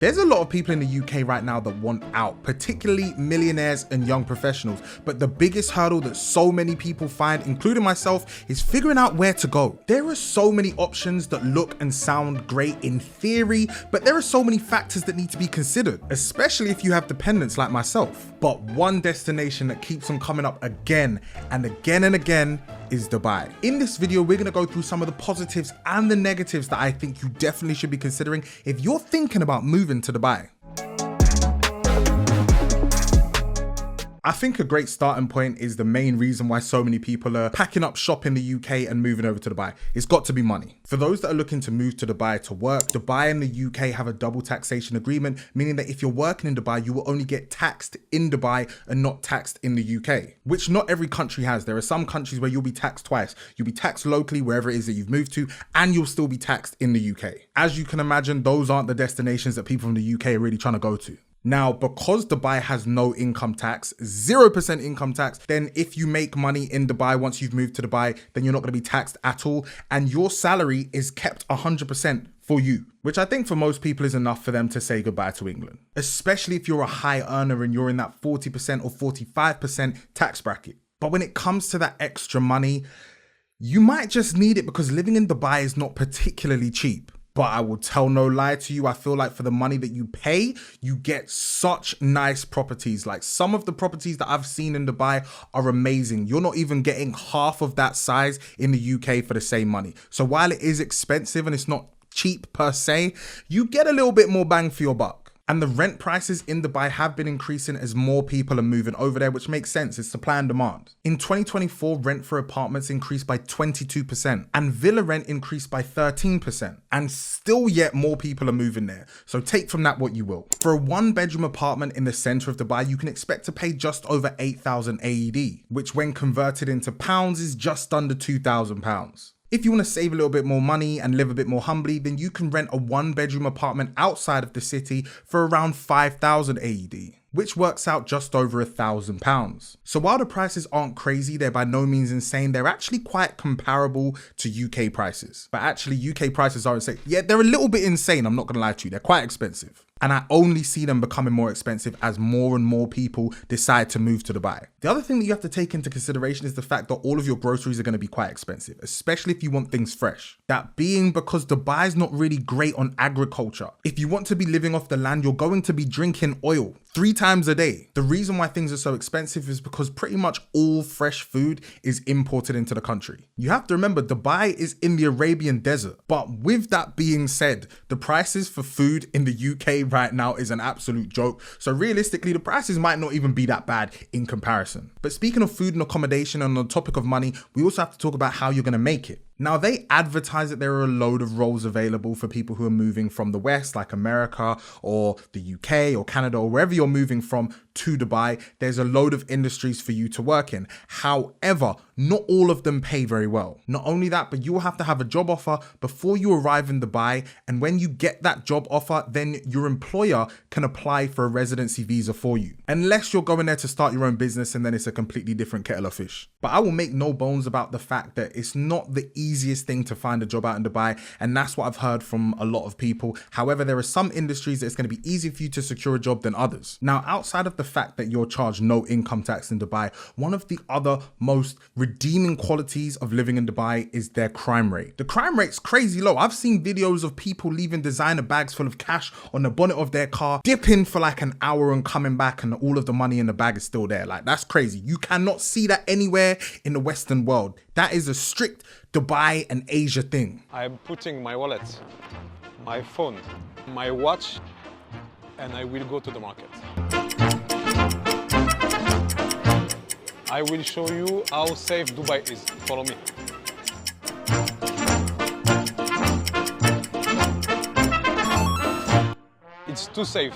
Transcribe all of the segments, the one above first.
There's a lot of people in the UK right now that want out, particularly millionaires and young professionals. But the biggest hurdle that so many people find, including myself, is figuring out where to go. There are so many options that look and sound great in theory, but there are so many factors that need to be considered, especially if you have dependents like myself. But one destination that keeps on coming up again and again and again is Dubai. In this video, we're gonna go through some of the positives and the negatives that I think you definitely should be considering if you're thinking about moving to Dubai. I think a great starting point is the main reason why so many people are packing up shop in the UK and moving over to Dubai. It's got to be money. For those that are looking to move to Dubai to work, Dubai and the UK have a double taxation agreement, meaning that if you're working in Dubai, you will only get taxed in Dubai and not taxed in the UK, which not every country has. There are some countries where you'll be taxed twice. You'll be taxed locally, wherever it is that you've moved to, and you'll still be taxed in the UK. As you can imagine, those aren't the destinations that people from the UK are really trying to go to. Now, because Dubai has no income tax, 0% income tax, then if you make money in Dubai, once you've moved to Dubai, then you're not going to be taxed at all. And your salary is kept 100% for you, which I think for most people is enough for them to say goodbye to England, especially if you're a high earner and you're in that 40% or 45% tax bracket. But when it comes to that extra money, you might just need it because living in Dubai is not particularly cheap. But I will tell no lie to you, I feel like for the money that you pay, you get such nice properties. Like some of the properties that I've seen in Dubai are amazing. You're not even getting half of that size in the UK for the same money. So while it is expensive and it's not cheap per se, you get a little bit more bang for your buck. And the rent prices in Dubai have been increasing as more people are moving over there, which makes sense. It's supply and demand. In 2024, rent for apartments increased by 22% and villa rent increased by 13%. And still yet more people are moving there. So take from that what you will. For a 1-bedroom apartment in the center of Dubai, you can expect to pay just over 8,000 AED, which when converted into pounds is just under £2,000. If you want to save a little bit more money and live a bit more humbly, then you can rent a 1-bedroom apartment outside of the city for around 5,000 AED, which works out just over £1,000. So while the prices aren't crazy, they're by no means insane. They're actually quite comparable to UK prices. But actually UK prices are insane. Yeah, they're a little bit insane. I'm not going to lie to you. They're quite expensive. And I only see them becoming more expensive as more and more people decide to move to Dubai. The other thing that you have to take into consideration is the fact that all of your groceries are going to be quite expensive, especially if you want things fresh. That being because Dubai is not really great on agriculture. If you want to be living off the land, you're going to be drinking oil 3 times a day. The reason why things are so expensive is because pretty much all fresh food is imported into the country. You have to remember, Dubai is in the Arabian desert. But with that being said, the prices for food in the UK right now is an absolute joke. So realistically, the prices might not even be that bad in comparison. But speaking of food and accommodation, and on the topic of money, we also have to talk about how you're going to make it. Now, they advertise that there are a load of roles available for people who are moving from the West, like America or the UK or Canada or wherever you're moving from to Dubai. There's a load of industries for you to work in. However, not all of them pay very well. Not only that, but you will have to have a job offer before you arrive in Dubai. And when you get that job offer, then your employer can apply for a residency visa for you. Unless you're going there to start your own business, and then it's a completely different kettle of fish. But I will make no bones about the fact that it's not the easiest thing to find a job out in Dubai, and that's what I've heard from a lot of people. However, there are some industries that it's going to be easier for you to secure a job than others. Now, outside of the fact that you're charged no income tax in Dubai, one of the other most redeeming qualities of living in Dubai is their crime rate. The crime rate's crazy low. I've seen videos of people leaving designer bags full of cash on the bonnet of their car, dipping for like an hour and coming back, and all of the money in the bag is still there. Like, that's crazy. You cannot see that anywhere in the Western world. That is a strict Dubai and Asia thing. I'm putting my wallet, my phone, my watch, and I will go to the market. I will show you how safe Dubai is. Follow me. It's too safe.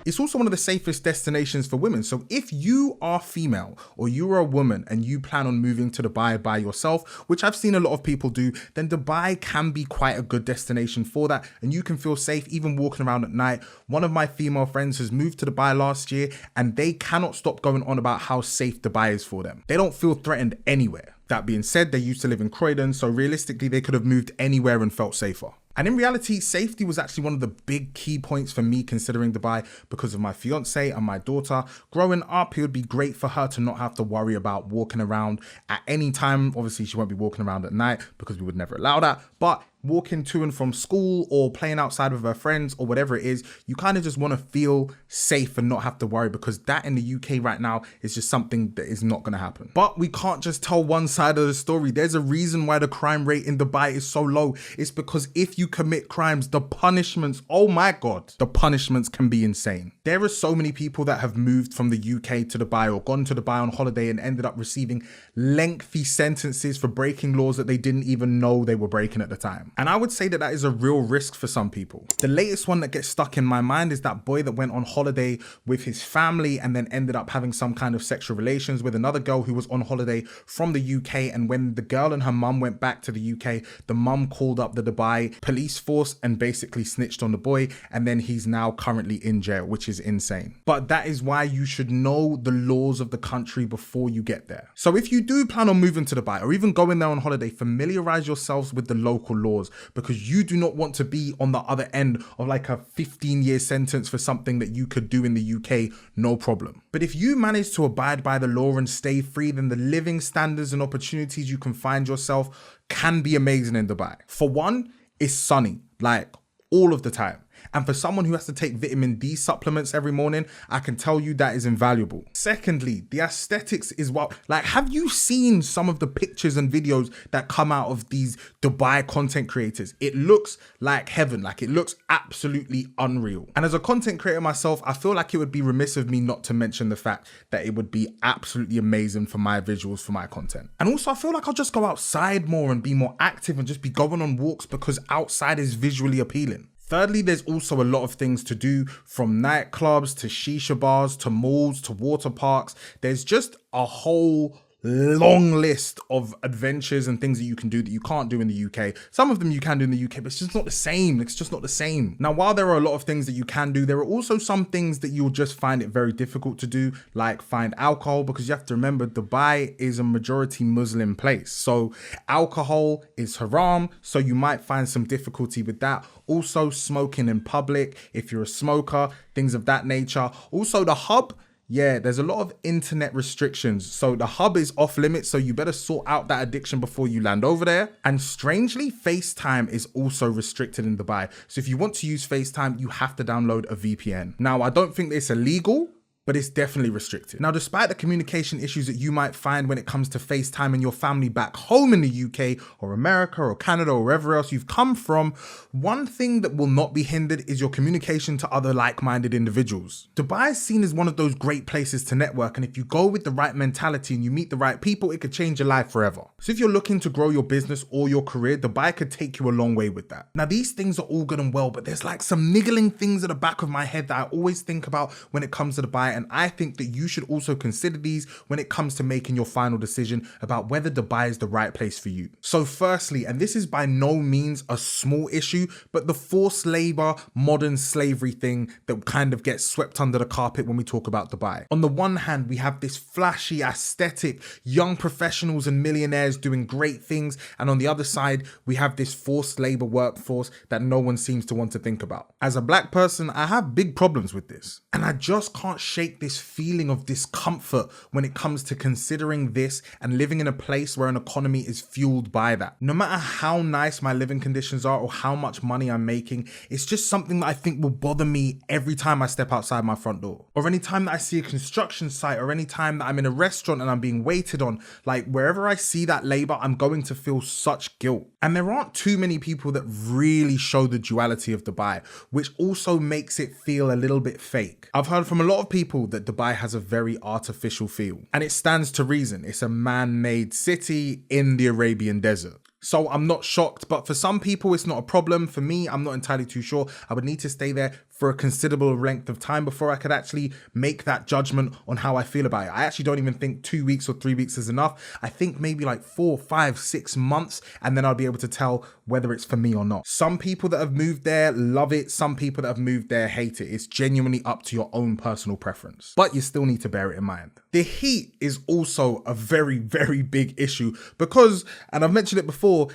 It's also one of the safest destinations for women. So if you are female or you are a woman and you plan on moving to Dubai by yourself, which I've seen a lot of people do, then Dubai can be quite a good destination for that. And you can feel safe even walking around at night. One of my female friends has moved to Dubai last year and they cannot stop going on about how safe Dubai is for them. They don't feel threatened anywhere. That being said, they used to live in Croydon, so realistically they could have moved anywhere and felt safer. And in reality, safety was actually one of the big key points for me considering Dubai because of my fiance and my daughter. Growing up, it would be great for her to not have to worry about walking around at any time. Obviously, she won't be walking around at night because we would never allow that. But walking to and from school or playing outside with her friends or whatever it is, you kind of just want to feel safe and not have to worry, because that in the UK right now is just something that is not going to happen. But we can't just tell one side of the story. There's a reason why the crime rate in Dubai is so low. It's because if you commit crimes, the punishments, oh my God, the punishments can be insane. There are so many people that have moved from the UK to Dubai or gone to Dubai on holiday and ended up receiving lengthy sentences for breaking laws that they didn't even know they were breaking at the time. And I would say that that is a real risk for some people. The latest one that gets stuck in my mind is that boy that went on holiday with his family and then ended up having some kind of sexual relations with another girl who was on holiday from the UK. And when the girl and her mum went back to the UK, the mum called up the Dubai police force and basically snitched on the boy. And then he's now currently in jail, which is insane. But that is why you should know the laws of the country before you get there. So if you do plan on moving to Dubai or even going there on holiday, familiarize yourselves with the local laws, because you do not want to be on the other end of like a 15-year sentence for something that you could do in the UK, no problem. But if you manage to abide by the law and stay free, then the living standards and opportunities you can find yourself can be amazing in Dubai. For one, it's sunny, like all of the time. And for someone who has to take vitamin D supplements every morning, I can tell you that is invaluable. Secondly, the aesthetics is what, like, have you seen some of the pictures and videos that come out of these Dubai content creators? It looks like heaven, like it looks absolutely unreal. And as a content creator myself, I feel like it would be remiss of me not to mention the fact that it would be absolutely amazing for my visuals, for my content. And also I feel like I'll just go outside more and be more active and just be going on walks because outside is visually appealing. Thirdly, there's also a lot of things to do, from nightclubs to shisha bars to malls to water parks. There's just a whole long list of adventures and things that you can do that you can't do in the UK. Some of them you can do in the UK, but it's just not the same. It's just not the same. Now, while there are a lot of things that you can do, there are also some things that you'll just find it very difficult to do, like find alcohol, because you have to remember Dubai is a majority Muslim place. So alcohol is haram, so you might find some difficulty with that. Also, smoking in public, if you're a smoker, things of that nature. Also, the hub, yeah, there's a lot of internet restrictions. So the hub is off limits, so you better sort out that addiction before you land over there. And strangely, FaceTime is also restricted in Dubai. So if you want to use FaceTime, you have to download a VPN. Now, I don't think it's illegal, but it's definitely restricted. Now, despite the communication issues that you might find when it comes to FaceTime and your family back home in the UK or America or Canada or wherever else you've come from, one thing that will not be hindered is your communication to other like-minded individuals. Dubai is seen as one of those great places to network, and if you go with the right mentality and you meet the right people, it could change your life forever. So if you're looking to grow your business or your career, Dubai could take you a long way with that. Now, these things are all good and well, but there's like some niggling things at the back of my head that I always think about when it comes to Dubai. And I think that you should also consider these when it comes to making your final decision about whether Dubai is the right place for you. So firstly, and this is by no means a small issue, but the forced labor, modern slavery thing that kind of gets swept under the carpet when we talk about Dubai. On the one hand, we have this flashy, aesthetic, young professionals and millionaires doing great things. And on the other side, we have this forced labor workforce that no one seems to want to think about. As a black person, I have big problems with this. And I just can't shake this feeling of discomfort when it comes to considering this and living in a place where an economy is fueled by that. No matter how nice my living conditions are or how much money I'm making, it's just something that I think will bother me every time I step outside my front door. Or any time that I see a construction site, or any time that I'm in a restaurant and I'm being waited on. Like, wherever I see that labor, I'm going to feel such guilt. And there aren't too many people that really show the duality of Dubai, which also makes it feel a little bit fake. I've heard from a lot of people that Dubai has a very artificial feel, and it stands to reason. It's a man-made city in the Arabian desert. So I'm not shocked, but for some people it's not a problem. For me, I'm not entirely too sure. I would need to stay there for a considerable length of time before I could actually make that judgment on how I feel about it. I actually don't even think 2 weeks or 3 weeks is enough. I think maybe like 4, 5, 6 months, and then I'll be able to tell whether it's for me or not. Some people that have moved there love it. Some people that have moved there hate it. It's genuinely up to your own personal preference, but you still need to bear it in mind. The heat is also a very, very big issue because, and I've mentioned it before,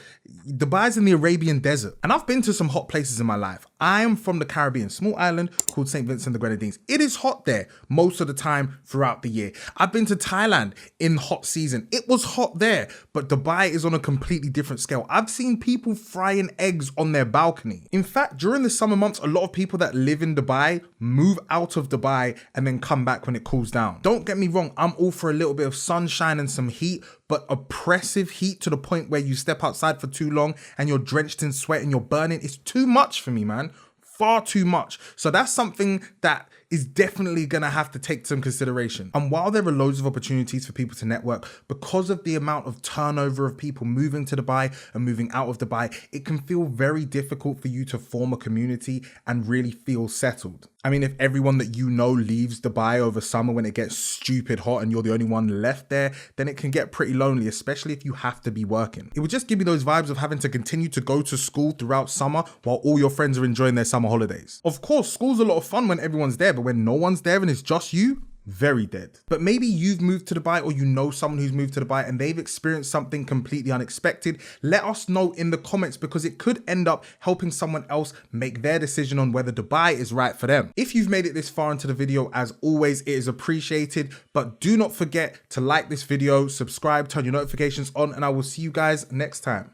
Dubai's in the Arabian desert, and I've been to some hot places in my life. I am from the Caribbean, small island called St. Vincent and the Grenadines. It is hot there most of the time throughout the year. I've been to Thailand in hot season. It was hot there, but Dubai is on a completely different scale. I've seen people frying eggs on their balcony. In fact, during the summer months, a lot of people that live in Dubai move out of Dubai and then come back when it cools down. Don't get me wrong, I'm all for a little bit of sunshine and some heat, but oppressive heat to the point where you step outside for too long and you're drenched in sweat and you're burning, it's too much for me, man. Far too much. So that's something that is definitely gonna have to take some consideration. And while there are loads of opportunities for people to network, because of the amount of turnover of people moving to Dubai and moving out of Dubai, it can feel very difficult for you to form a community and really feel settled. I mean, if everyone that you know leaves Dubai over summer when it gets stupid hot and you're the only one left there, then it can get pretty lonely, especially if you have to be working. It would just give you those vibes of having to continue to go to school throughout summer while all your friends are enjoying their summer holidays. Of course, school's a lot of fun when everyone's there, but when no one's there and it's just you, very dead. But maybe you've moved to Dubai or you know someone who's moved to Dubai and they've experienced something completely unexpected. Let us know in the comments because it could end up helping someone else make their decision on whether Dubai is right for them. If you've made it this far into the video, as always, it is appreciated, but do not forget to like this video, subscribe, turn your notifications on, and I will see you guys next time.